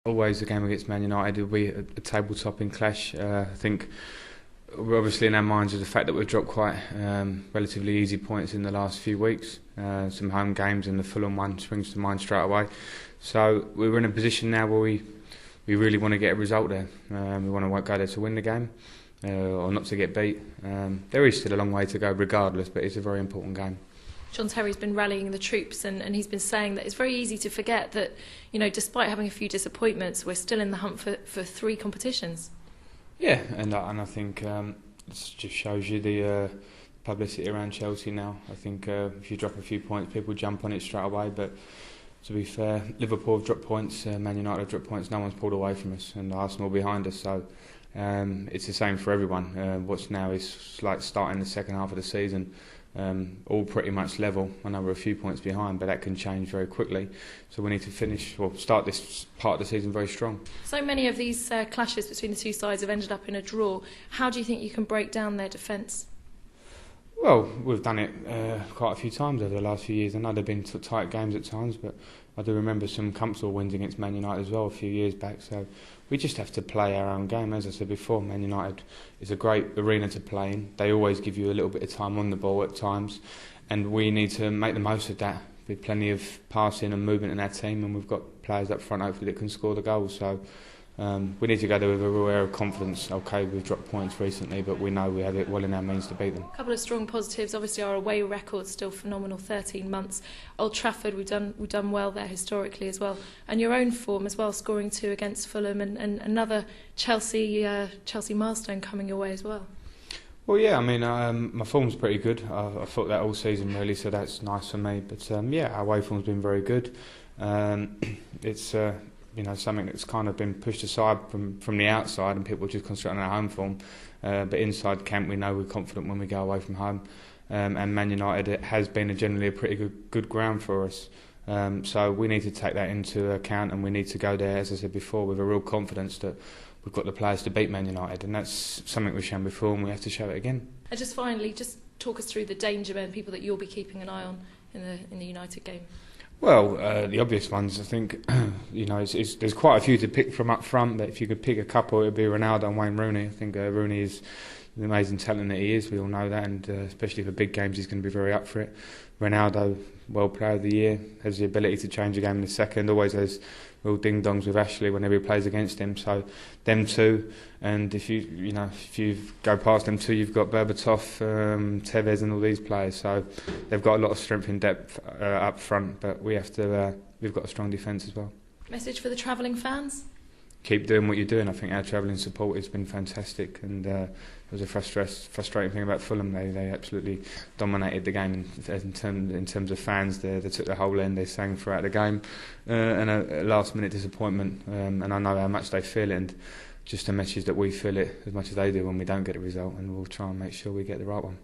Always a game against Man United will be a table-topping clash. I think we're obviously in our minds of the fact that we've dropped quite relatively easy points in the last few weeks. Some home games, and the Fulham one springs to mind straight away. So we're in a position now where we really want to get a result there. We want to go there to win the game or not to get beat. There is still a long way to go regardless, but it's a very important game. John Terry's been rallying the troops and he's been saying that it's very easy to forget that, you know, despite having a few disappointments, we're still in the hunt for 3 competitions. Yeah, and I think it just shows you the publicity around Chelsea now. I think if you drop a few points, people jump on it straight away, but to be fair, Liverpool have dropped points, Man United have dropped points, no one's pulled away from us, and Arsenal behind us, so it's the same for everyone. What's now is like starting the second half of the season, all pretty much level. I know we're a few points behind, but that can change very quickly. So we need to start this part of the season very strong. So many of these clashes between the two sides have ended up in a draw. How do you think you can break down their defence? Well, we've done it quite a few times over the last few years. I know they've been tight games at times, but I do remember some comfortable wins against Man United as well a few years back. So we just have to play our own game. As I said before, Man United is a great arena to play in. They always give you a little bit of time on the ball at times, and we need to make the most of that. With plenty of passing and movement in our team, and we've got players up front hopefully that can score the goals. So we need to go there with a real air of confidence. OK, we've dropped points recently, but we know we have it well in our means to beat them. A couple of strong positives. Obviously, our away record still phenomenal, 13 months. Old Trafford, we've done well there historically as well, and your own form as well, scoring 2 against Fulham, and another Chelsea milestone coming your way as well. Well, yeah, I mean, my form's pretty good. I thought that all season really, so that's nice for me. But yeah, our away form's been very good. It's something that's kind of been pushed aside from the outside, and people just concentrate on our home form. But inside camp, we know we're confident when we go away from home. And Man United, it has been generally a pretty good ground for us. So we need to take that into account, and we need to go there, as I said before, with a real confidence that we've got the players to beat Man United, and that's something we've shown before, and we have to show it again. And just finally, just talk us through the danger men, people that you'll be keeping an eye on in the United game. Well, the obvious ones, I think, there's quite a few to pick from up front, but if you could pick a couple, it would be Ronaldo and Wayne Rooney. I think Rooney is the amazing talent that he is, we all know that, and especially for big games, he's going to be very up for it. Ronaldo, World Player of the Year, has the ability to change a game in a second, always has real ding-dongs with Ashley whenever he plays against him, so them two, and if you go past them two, you've got Berbatov, Tevez and all these players, so they've got a lot of strength in depth up front, but we've got a strong defence as well. Message for the travelling fans? Keep doing what you're doing. I think our travelling support has been fantastic, and it was a frustrating thing about Fulham. They absolutely dominated the game in terms of fans. They took the whole end. They sang throughout the game, and a last-minute disappointment. And I know how much they feel it, and just a message that we feel it as much as they do when we don't get a result, and we'll try and make sure we get the right one.